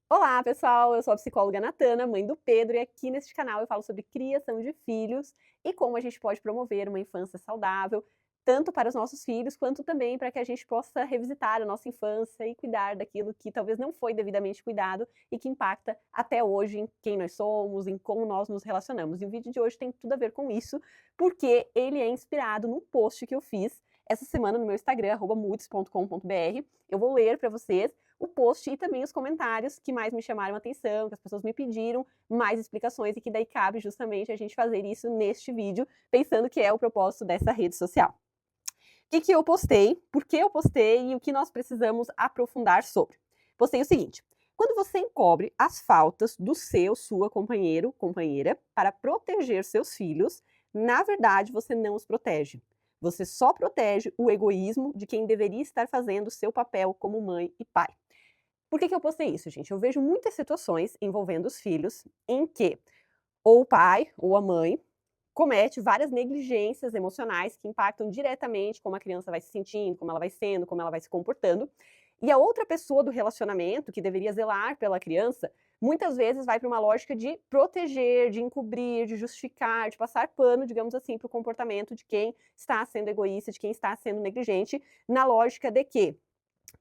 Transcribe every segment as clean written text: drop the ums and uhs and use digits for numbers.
Olá, pessoal! Eu sou a psicóloga Natana, mãe do Pedro, e aqui neste canal eu falo sobre criação de filhos e como a gente pode promover uma infância saudável, tanto para os nossos filhos, quanto também para que a gente possa revisitar a nossa infância e cuidar daquilo que talvez não foi devidamente cuidado e que impacta até hoje em quem nós somos, em como nós nos relacionamos. E o vídeo de hoje tem tudo a ver com isso, porque ele é inspirado num post que eu fiz essa semana no meu Instagram, @moods.com.br. Eu vou ler para vocês o post e também os comentários que mais me chamaram a atenção, que as pessoas me pediram mais explicações e que daí cabe justamente a gente fazer isso neste vídeo, pensando que é o propósito dessa rede social. O que eu postei, por que eu postei e o que nós precisamos aprofundar sobre. Postei o seguinte: quando você encobre as faltas do sua companheiro, companheira, para proteger seus filhos, na verdade você não os protege. Você só protege o egoísmo de quem deveria estar fazendo o seu papel como mãe e pai. Por que eu postei isso, gente? Eu vejo muitas situações envolvendo os filhos em que ou o pai ou a mãe comete várias negligências emocionais que impactam diretamente como a criança vai se sentindo, como ela vai sendo, como ela vai se comportando. E a outra pessoa do relacionamento, que deveria zelar pela criança, muitas vezes vai para uma lógica de proteger, de encobrir, de justificar, de passar pano, digamos assim, para o comportamento de quem está sendo egoísta, de quem está sendo negligente, na lógica de que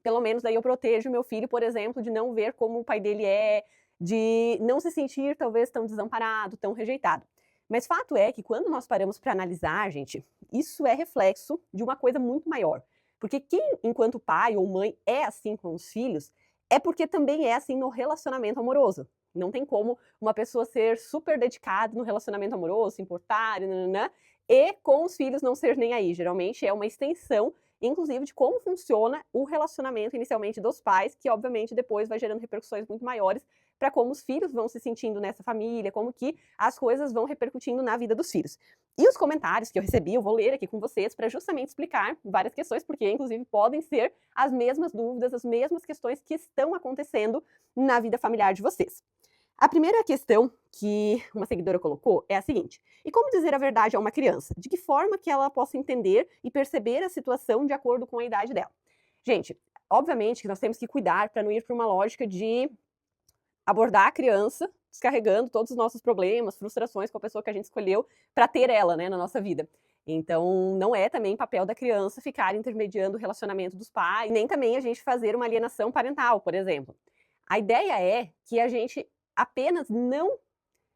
pelo menos daí eu protejo meu filho, por exemplo, de não ver como o pai dele é, de não se sentir talvez tão desamparado, tão rejeitado. Mas fato é que quando nós paramos para analisar, gente, isso é reflexo de uma coisa muito maior. Porque quem, enquanto pai ou mãe, é assim com os filhos, é porque também é assim no relacionamento amoroso. Não tem como uma pessoa ser super dedicada no relacionamento amoroso, se importar, nananã, e com os filhos não ser nem aí. Geralmente é uma extensão inclusive de como funciona o relacionamento inicialmente dos pais, que obviamente depois vai gerando repercussões muito maiores para como os filhos vão se sentindo nessa família, como que as coisas vão repercutindo na vida dos filhos. E os comentários que eu recebi, eu vou ler aqui com vocês para justamente explicar várias questões, porque inclusive podem ser as mesmas dúvidas, as mesmas questões que estão acontecendo na vida familiar de vocês. A primeira questão que uma seguidora colocou é a seguinte: e como dizer a verdade a uma criança? De que forma que ela possa entender e perceber a situação de acordo com a idade dela? Gente, obviamente que nós temos que cuidar para não ir para uma lógica de abordar a criança descarregando todos os nossos problemas, frustrações com a pessoa que a gente escolheu para ter ela, né, na nossa vida. Então, não é também papel da criança ficar intermediando o relacionamento dos pais, nem também a gente fazer uma alienação parental, por exemplo. A ideia é que a gente apenas não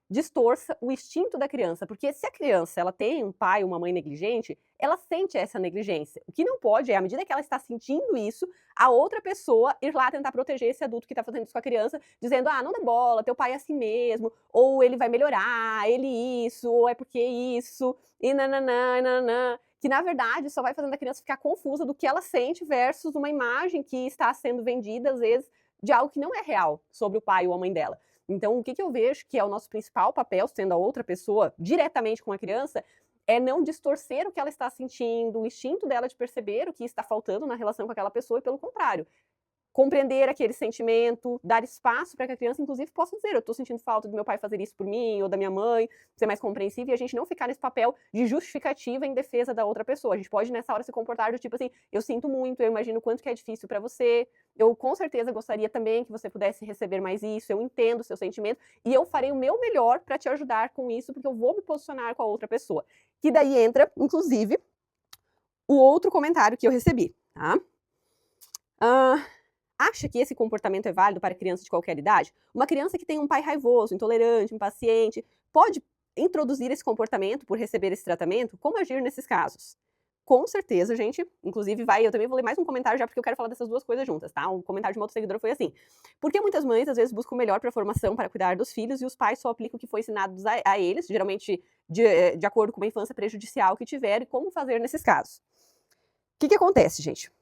distorça o instinto da criança, porque se a criança ela tem um pai ou uma mãe negligente, ela sente essa negligência. O que não pode é, à medida que ela está sentindo isso, a outra pessoa ir lá tentar proteger esse adulto que está fazendo isso com a criança, dizendo, ah, não dá bola, teu pai é assim mesmo, ou ele vai melhorar, ele isso, ou é porque isso, e nananã, e nananã, que na verdade só vai fazendo a criança ficar confusa do que ela sente versus uma imagem que está sendo vendida, às vezes, de algo que não é real sobre o pai ou a mãe dela. Então, o que eu vejo que é o nosso principal papel, sendo a outra pessoa diretamente com a criança, é não distorcer o que ela está sentindo, o instinto dela de perceber o que está faltando na relação com aquela pessoa, e pelo contrário, compreender aquele sentimento, dar espaço para que a criança, inclusive, possa dizer: eu estou sentindo falta do meu pai fazer isso por mim, ou da minha mãe, ser mais compreensiva, e a gente não ficar nesse papel de justificativa em defesa da outra pessoa. A gente pode, nessa hora, se comportar do tipo assim: eu sinto muito, eu imagino o quanto que é difícil para você, eu com certeza gostaria também que você pudesse receber mais isso, eu entendo o seu sentimento, e eu farei o meu melhor para te ajudar com isso, porque eu vou me posicionar com a outra pessoa. Que daí entra, inclusive, o outro comentário que eu recebi, tá? Ah, acha que esse comportamento é válido para crianças de qualquer idade? Uma criança que tem um pai raivoso, intolerante, impaciente, pode introduzir esse comportamento por receber esse tratamento? Como agir nesses casos? Com certeza, gente. Inclusive, eu também vou ler mais um comentário já, porque eu quero falar dessas duas coisas juntas, tá? Um comentário de uma outra seguidora foi assim: por que muitas mães, às vezes, buscam o melhor para a formação, para cuidar dos filhos, e os pais só aplicam o que foi ensinado a eles, geralmente de acordo com uma infância prejudicial que tiveram, e como fazer nesses casos? O que acontece, gente?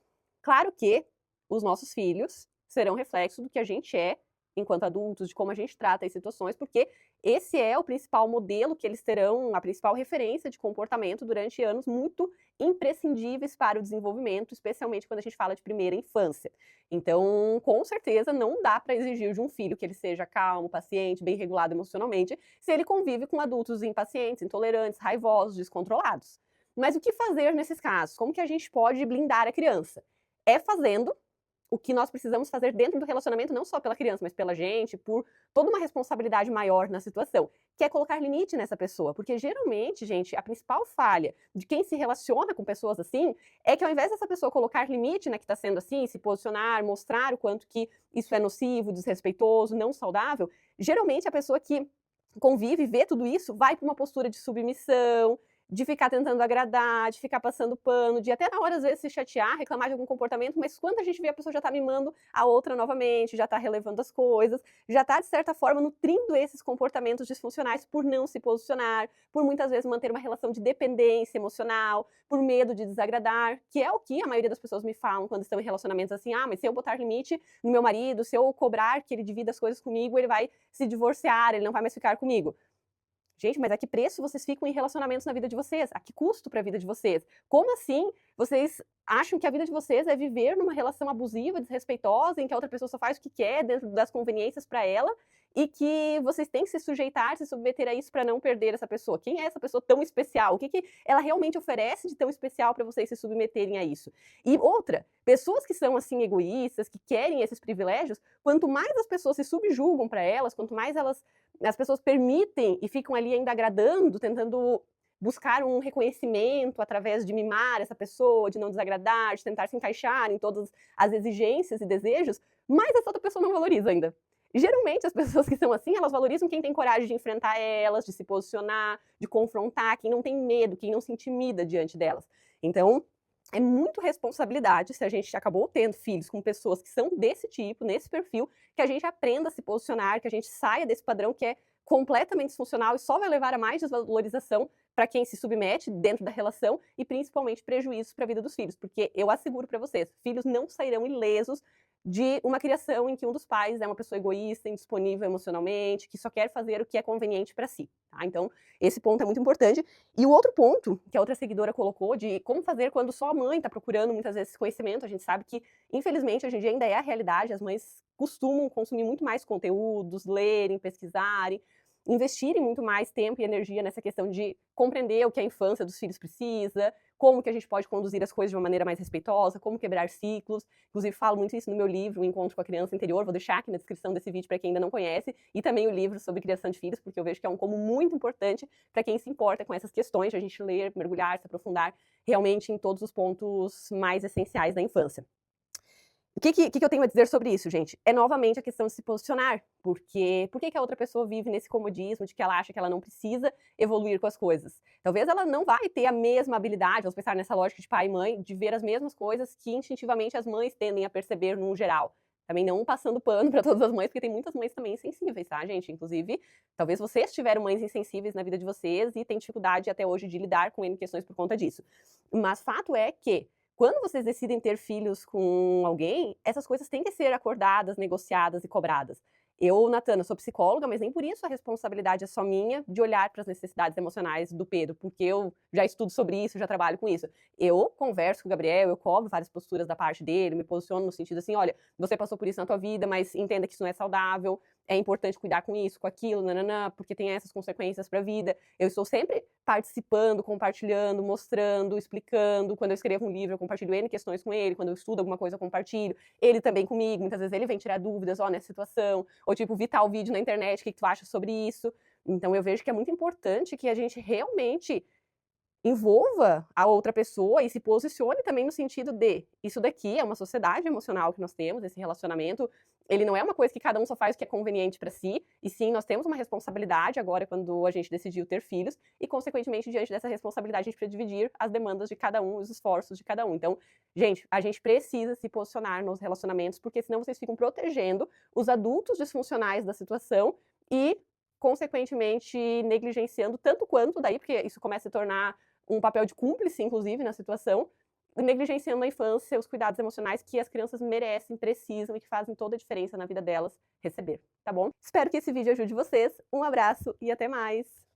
Claro que os nossos filhos serão reflexo do que a gente é enquanto adultos, de como a gente trata as situações, porque esse é o principal modelo que eles terão, a principal referência de comportamento durante anos muito imprescindíveis para o desenvolvimento, especialmente quando a gente fala de primeira infância. Então, com certeza, não dá para exigir de um filho que ele seja calmo, paciente, bem regulado emocionalmente, se ele convive com adultos impacientes, intolerantes, raivosos, descontrolados. Mas o que fazer nesses casos? Como que a gente pode blindar a criança? É fazendo o que nós precisamos fazer dentro do relacionamento, não só pela criança, mas pela gente, por toda uma responsabilidade maior na situação, que é colocar limite nessa pessoa. Porque geralmente, gente, a principal falha de quem se relaciona com pessoas assim é que ao invés dessa pessoa colocar limite, né, que está sendo assim, se posicionar, mostrar o quanto que isso é nocivo, desrespeitoso, não saudável, geralmente a pessoa que convive, vê tudo isso, vai para uma postura de submissão, de ficar tentando agradar, de ficar passando pano, de até na hora às vezes se chatear, reclamar de algum comportamento, mas quando a gente vê a pessoa já tá mimando a outra novamente, já tá relevando as coisas, já tá de certa forma nutrindo esses comportamentos disfuncionais por não se posicionar, por muitas vezes manter uma relação de dependência emocional, por medo de desagradar, que é o que a maioria das pessoas me falam quando estão em relacionamentos assim: ah, mas se eu botar limite no meu marido, se eu cobrar que ele divida as coisas comigo, ele vai se divorciar, ele não vai mais ficar comigo. Gente, mas a que preço vocês ficam em relacionamentos na vida de vocês? A que custo para a vida de vocês? Como assim vocês acham que a vida de vocês é viver numa relação abusiva, desrespeitosa, em que a outra pessoa só faz o que quer dentro das conveniências para ela e que vocês têm que se sujeitar, se submeter a isso para não perder essa pessoa? Quem é essa pessoa tão especial? O que, que ela realmente oferece de tão especial para vocês se submeterem a isso? E outra, pessoas que são assim egoístas, que querem esses privilégios, quanto mais as pessoas se subjugam para elas, quanto mais as pessoas permitem e ficam ali ainda agradando, tentando buscar um reconhecimento através de mimar essa pessoa, de não desagradar, de tentar se encaixar em todas as exigências e desejos, mas essa outra pessoa não valoriza ainda. Geralmente as pessoas que são assim, elas valorizam quem tem coragem de enfrentar elas, de se posicionar, de confrontar, quem não tem medo, quem não se intimida diante delas. Então, é muito responsabilidade, se a gente acabou tendo filhos com pessoas que são desse tipo, nesse perfil, que a gente aprenda a se posicionar, que a gente saia desse padrão que é completamente disfuncional e só vai levar a mais desvalorização para quem se submete dentro da relação e principalmente prejuízos para a vida dos filhos, porque eu asseguro para vocês, filhos não sairão ilesos de uma criação em que um dos pais é uma pessoa egoísta, indisponível emocionalmente, que só quer fazer o que é conveniente para si. Tá? Então, esse ponto é muito importante. E o outro ponto que a outra seguidora colocou de como fazer quando só a mãe está procurando muitas vezes esse conhecimento, a gente sabe que, infelizmente, hoje em dia ainda é a realidade, as mães costumam consumir muito mais conteúdos, lerem, pesquisarem, investirem muito mais tempo e energia nessa questão de compreender o que a infância dos filhos precisa, como que a gente pode conduzir as coisas de uma maneira mais respeitosa, como quebrar ciclos. Inclusive, falo muito isso no meu livro, O Encontro com a Criança Interior, vou deixar aqui na descrição desse vídeo para quem ainda não conhece, e também o livro sobre criação de filhos, porque eu vejo que é um como muito importante para quem se importa com essas questões, de a gente ler, mergulhar, se aprofundar realmente em todos os pontos mais essenciais da infância. O que eu tenho a dizer sobre isso, gente? É novamente a questão de se posicionar, porque por que a outra pessoa vive nesse comodismo de que ela acha que ela não precisa evoluir com as coisas? Talvez ela não vai ter a mesma habilidade, vamos pensar nessa lógica de pai e mãe, de ver as mesmas coisas que instintivamente as mães tendem a perceber no geral. Também não passando pano para todas as mães, porque tem muitas mães também insensíveis, tá, gente? Inclusive, talvez vocês tiveram mães insensíveis na vida de vocês e têm dificuldade até hoje de lidar com N questões por conta disso. Mas fato é que quando vocês decidem ter filhos com alguém, essas coisas têm que ser acordadas, negociadas e cobradas. Eu, Natana, sou psicóloga, mas nem por isso a responsabilidade é só minha de olhar para as necessidades emocionais do Pedro, porque eu já estudo sobre isso, já trabalho com isso. Eu converso com o Gabriel, eu cobro várias posturas da parte dele, me posiciono no sentido assim, olha, você passou por isso na tua vida, mas entenda que isso não é saudável, é importante cuidar com isso, com aquilo, nananã, porque tem essas consequências para a vida. Eu estou sempre participando, compartilhando, mostrando, explicando. Quando eu escrevo um livro, eu compartilho N questões com ele. Quando eu estudo alguma coisa, eu compartilho. Ele também comigo. Muitas vezes ele vem tirar dúvidas, ó, nessa situação. Ou tipo, vi tal vídeo na internet, o que tu acha sobre isso? Então eu vejo que é muito importante que a gente realmente envolva a outra pessoa e se posicione também no sentido de isso daqui é uma sociedade emocional que nós temos, esse relacionamento, ele não é uma coisa que cada um só faz o que é conveniente para si, e sim, nós temos uma responsabilidade agora quando a gente decidiu ter filhos, e consequentemente, diante dessa responsabilidade, a gente precisa dividir as demandas de cada um, os esforços de cada um. Então, gente, a gente precisa se posicionar nos relacionamentos, porque senão vocês ficam protegendo os adultos disfuncionais da situação e, consequentemente, negligenciando tanto quanto daí, porque isso começa a se tornar um papel de cúmplice, inclusive, na situação, negligenciando na infância os cuidados emocionais que as crianças merecem, precisam e que fazem toda a diferença na vida delas receber, tá bom? Espero que esse vídeo ajude vocês. Um abraço e até mais!